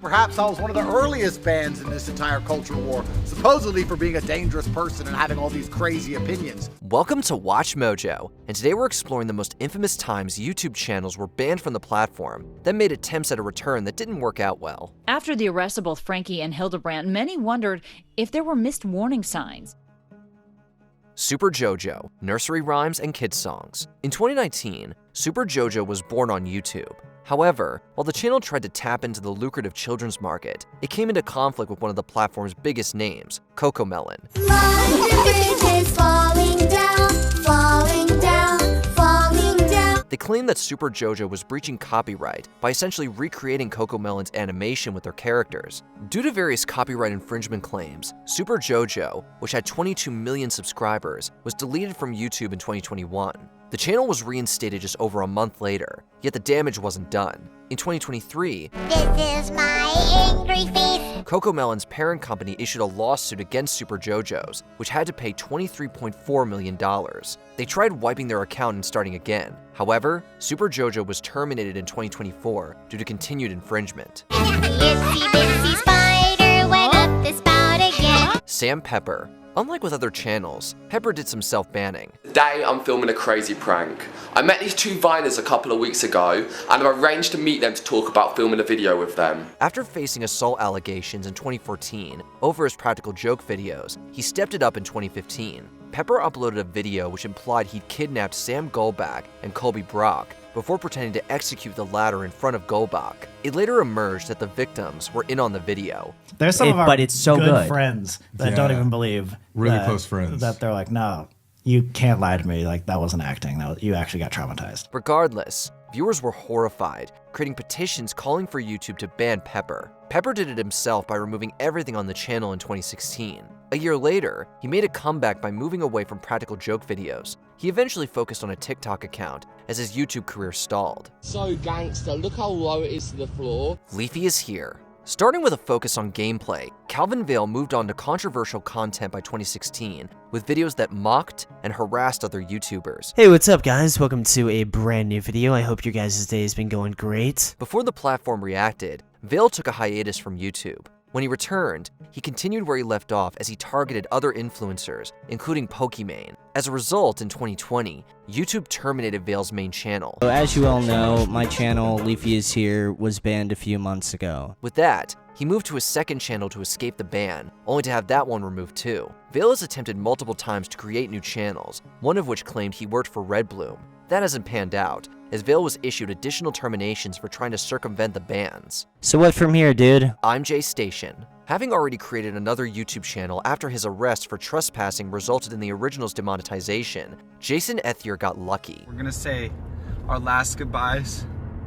Perhaps I was one of the earliest bans in this entire culture war, supposedly for being a dangerous person and having all these crazy opinions. Welcome to WatchMojo, and today we're exploring the most infamous times YouTube channels were banned from the platform, then made attempts at a return that didn't work out well. After the arrest of both Franke and Hildebrand, many wondered if there were missed warning signs. Super JoJo, nursery rhymes and kids songs. In 2019, Super JoJo was born on YouTube. However, while the channel tried to tap into the lucrative children's market, it came into conflict with one of the platform's biggest names, CoComelon. They claimed that Super JoJo was breaching copyright by essentially recreating CoComelon's animation with their characters. Due to various copyright infringement claims, Super JoJo, which had 22 million subscribers, was deleted from YouTube in 2021. The channel was reinstated just over a month later, yet the damage wasn't done. In 2023, This is my angry face. CoComelon's parent company issued a lawsuit against Super JoJo's, which had to pay $23.4 million. They tried wiping their account and starting again. However, Super JoJo was terminated in 2024 due to continued infringement. Itsy bitsy spider went up the spout again. Sam Pepper. Unlike with other channels, Pepper did some self-banning. Today I'm filming a crazy prank. I met these two Viners a couple of weeks ago and I've arranged to meet them to talk about filming a video with them. After facing assault allegations in 2014 over his practical joke videos, he stepped it up in 2015. Pepper uploaded a video which implied he'd kidnapped Sam Goldbach and Colby Brock before pretending to execute the latter in front of Goldbach. It later emerged that the victims were in on the video. There's some of our but it's so good friends that don't even believe really that, close friends that they're like, no, you can't lie to me. Like, that wasn't acting. You actually got traumatized. Regardless, viewers were horrified, creating petitions calling for YouTube to ban Pepper. Pepper did it himself by removing everything on the channel in 2016. A year later, he made a comeback by moving away from practical joke videos. He eventually focused on a TikTok account as his YouTube career stalled. So gangster, look how low it is to the floor. Leafy is here. Starting with a focus on gameplay, Calvin Vale moved on to controversial content by 2016 with videos that mocked and harassed other YouTubers. Hey, what's up guys? Welcome to a brand new video. I hope your guys' day has been going great. Before the platform reacted, Vale took a hiatus from YouTube. When he returned, he continued where he left off as he targeted other influencers, including Pokimane. As a result, in 2020, YouTube terminated Vale's main channel. So as you all know, my channel, Leafy is Here, was banned a few months ago. With that, he moved to his second channel to escape the ban, only to have that one removed too. Vale has attempted multiple times to create new channels, one of which claimed he worked for Red Bloom. That hasn't panned out, as Vale was issued additional terminations for trying to circumvent the bans. So what from here, dude? I'm Jay Station. Having already created another YouTube channel after his arrest for trespassing resulted in the original's demonetization, Jason Ethier got lucky. We're gonna say our last goodbyes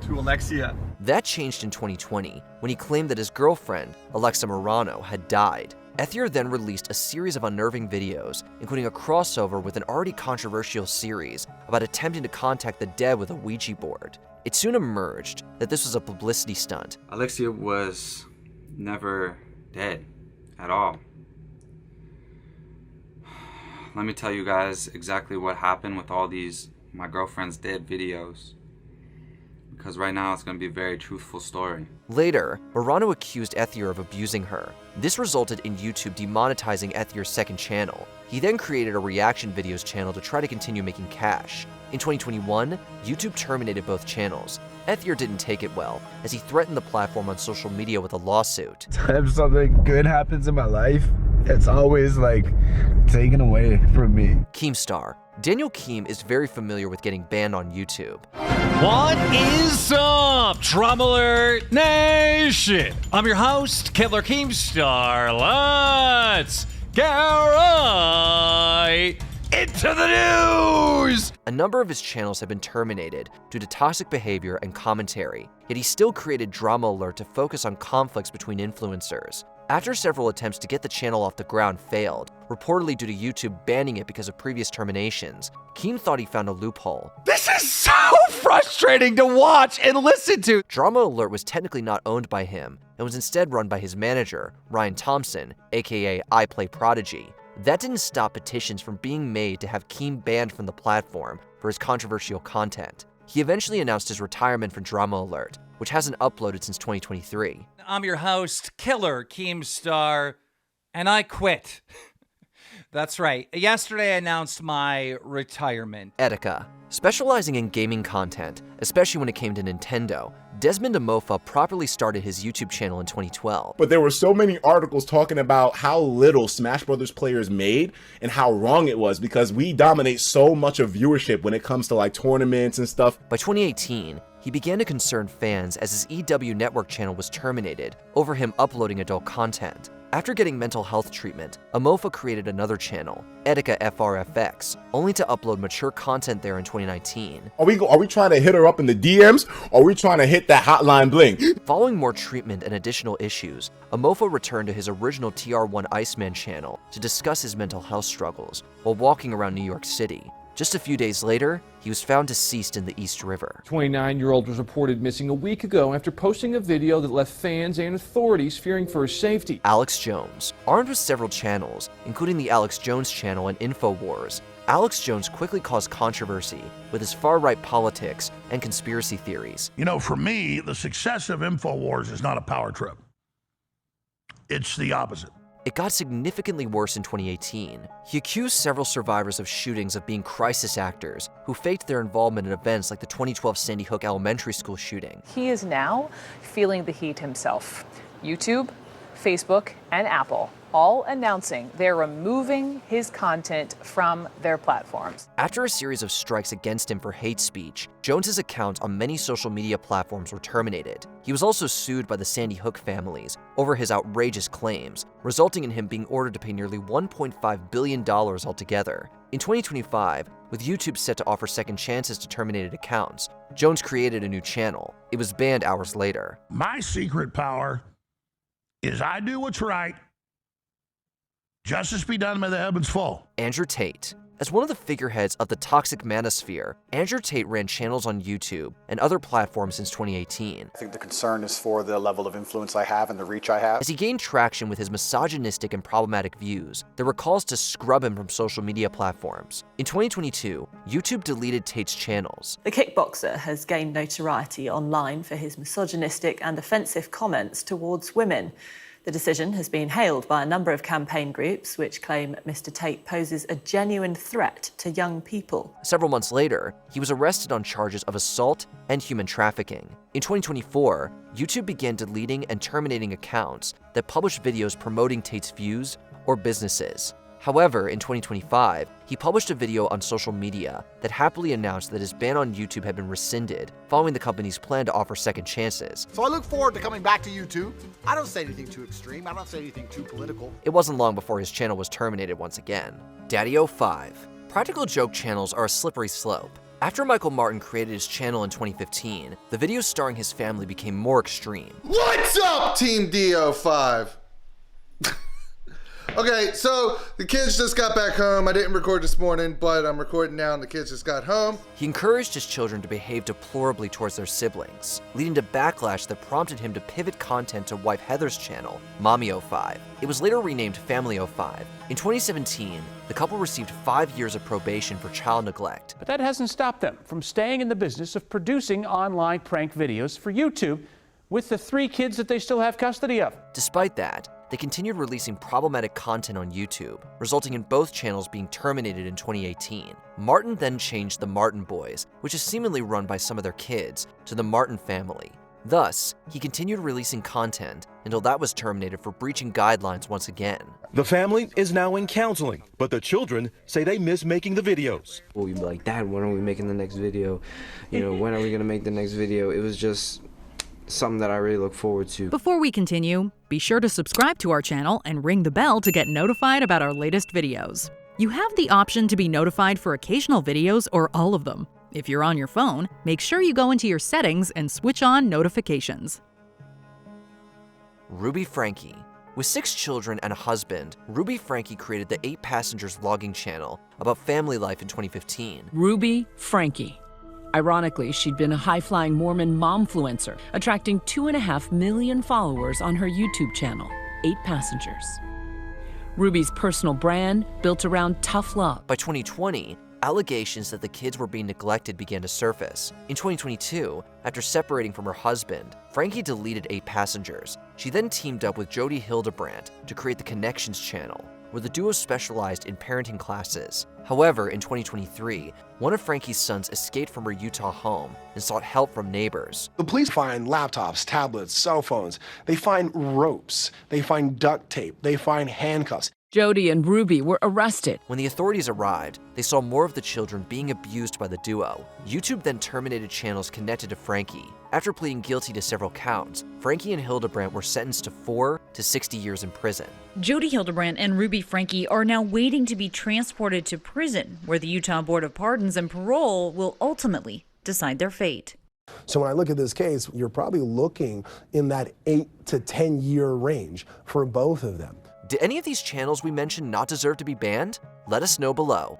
to Alexia. That changed in 2020 when he claimed that his girlfriend, Alexa Morano, had died. Ethier then released a series of unnerving videos, including a crossover with an already controversial series about attempting to contact the dead with a Ouija board. It soon emerged that this was a publicity stunt. Alexia was never dead at all. Let me tell you guys exactly what happened with all these my girlfriend's dead videos, because right now it's going to be a very truthful story. Later, Morano accused Ethier of abusing her. This resulted in YouTube demonetizing Ethier's second channel. He then created a reaction videos channel to try to continue making cash. In 2021, YouTube terminated both channels. Ethier didn't take it well, as he threatened the platform on social media with a lawsuit. If something good happens in my life, it's always like taken away from me. Keemstar. Daniel Keem is very familiar with getting banned on YouTube. What is up, Drum Alert Nation? I'm your host, Killer Keemstar. Let's get right into the news! A number of his channels have been terminated due to toxic behavior and commentary, yet he still created Drama Alert to focus on conflicts between influencers. After several attempts to get the channel off the ground failed, reportedly due to YouTube banning it because of previous terminations, Keem thought he found a loophole. This is so frustrating to watch and listen to! Drama Alert was technically not owned by him and was instead run by his manager, Ryan Thompson, aka I Play Prodigy. That didn't stop petitions from being made to have Keem banned from the platform for his controversial content. He eventually announced his retirement from Drama Alert, which hasn't uploaded since 2023. I'm your host, Killer Keemstar, and I quit. That's right. Yesterday I announced my retirement. Etika. Specializing in gaming content, especially when it came to Nintendo, Desmond Amofa properly started his YouTube channel in 2012. But there were so many articles talking about how little Smash Brothers players made and how wrong it was because we dominate so much of viewership when it comes to like tournaments and stuff. By 2018, he began to concern fans as his EW Network channel was terminated over him uploading adult content. After getting mental health treatment, Amofa created another channel, Etika FRFX, only to upload mature content there in 2019. Are we trying to hit her up in the DMs, or are we trying to hit that hotline bling? Following more treatment and additional issues, Amofa returned to his original TR1 Iceman channel to discuss his mental health struggles while walking around New York City. Just a few days later, he was found deceased in the East River. 29-year-old was reported missing a week ago after posting a video that left fans and authorities fearing for his safety. Alex Jones. Armed with several channels, including the Alex Jones channel and InfoWars, Alex Jones quickly caused controversy with his far-right politics and conspiracy theories. You know, for me, the success of InfoWars is not a power trip. It's the opposite. It got significantly worse in 2018. He accused several survivors of shootings of being crisis actors who faked their involvement in events like the 2012 Sandy Hook Elementary School shooting. He is now feeling the heat himself. YouTube, Facebook, and Apple all announcing they're removing his content from their platforms. After a series of strikes against him for hate speech, Jones's accounts on many social media platforms were terminated. He was also sued by the Sandy Hook families over his outrageous claims, resulting in him being ordered to pay nearly $1.5 billion altogether. In 2025, with YouTube set to offer second chances to terminated accounts, Jones created a new channel. It was banned hours later. My secret power is I do what's right. Justice be done by the heavens full. Andrew Tate. As one of the figureheads of the toxic manosphere, Andrew Tate ran channels on YouTube and other platforms since 2018. I think the concern is for the level of influence I have and the reach I have. As he gained traction with his misogynistic and problematic views, there were calls to scrub him from social media platforms. In 2022, YouTube deleted Tate's channels. The kickboxer has gained notoriety online for his misogynistic and offensive comments towards women. The decision has been hailed by a number of campaign groups which claim Mr. Tate poses a genuine threat to young people. Several months later, he was arrested on charges of assault and human trafficking. In 2024, YouTube began deleting and terminating accounts that published videos promoting Tate's views or businesses. However, in 2025, he published a video on social media that happily announced that his ban on YouTube had been rescinded following the company's plan to offer second chances. So I look forward to coming back to YouTube. I don't say anything too extreme. I don't say anything too political. It wasn't long before his channel was terminated once again. DaddyOFive. Practical joke channels are a slippery slope. After Michael Martin created his channel in 2015, the videos starring his family became more extreme. What's up, Team DO5? Okay, so the kids just got back home. I didn't record this morning, but I'm recording now and the kids just got home. He encouraged his children to behave deplorably towards their siblings, leading to backlash that prompted him to pivot content to wife Heather's channel, MommyOFive. It was later renamed FamilyOFive. In 2017, the couple received 5 years of probation for child neglect. But that hasn't stopped them from staying in the business of producing online prank videos for YouTube with the 3 kids that they still have custody of. Despite that, they continued releasing problematic content on YouTube, resulting in both channels being terminated in 2018. Martin then changed the Martin Boys, which is seemingly run by some of their kids, to the Martin family. Thus, he continued releasing content until that was terminated for breaching guidelines once again. The family is now in counseling, but the children say they miss making the videos. Well, you'd be like, Dad, when are we making the next video? You know, when are we gonna make the next video? It was just something that I really look forward to. Before we continue, be sure to subscribe to our channel and ring the bell to get notified about our latest videos. You have the option to be notified for occasional videos or all of them. If you're on your phone, make sure you go into your settings and switch on notifications. Ruby Franke. With 6 children and a husband, Ruby Franke created the 8 Passengers vlogging channel about family life in 2015. Ruby Franke. Ironically, she'd been a high-flying Mormon momfluencer, attracting 2.5 million followers on her YouTube channel, 8 Passengers. Ruby's personal brand built around tough love. By 2020, allegations that the kids were being neglected began to surface. In 2022, after separating from her husband, Franke deleted 8 passengers. She then teamed up with Jodi Hildebrandt to create the Connections channel, where the duo specialized in parenting classes. However, in 2023, one of Franke's sons escaped from her Utah home and sought help from neighbors. The police find laptops, tablets, cell phones. They find ropes. They find duct tape. They find handcuffs. Jodi and Ruby were arrested. When the authorities arrived, they saw more of the children being abused by the duo. YouTube then terminated channels connected to Franke. After pleading guilty to several counts, Franke and Hildebrandt were sentenced to 4 to 60 years in prison. Jodi Hildebrandt and Ruby Franke are now waiting to be transported to prison, where the Utah Board of Pardons and Parole will ultimately decide their fate. So when I look at this case, you're probably looking in that 8 to 10 year range for both of them. Do any of these channels we mentioned not deserve to be banned? Let us know below.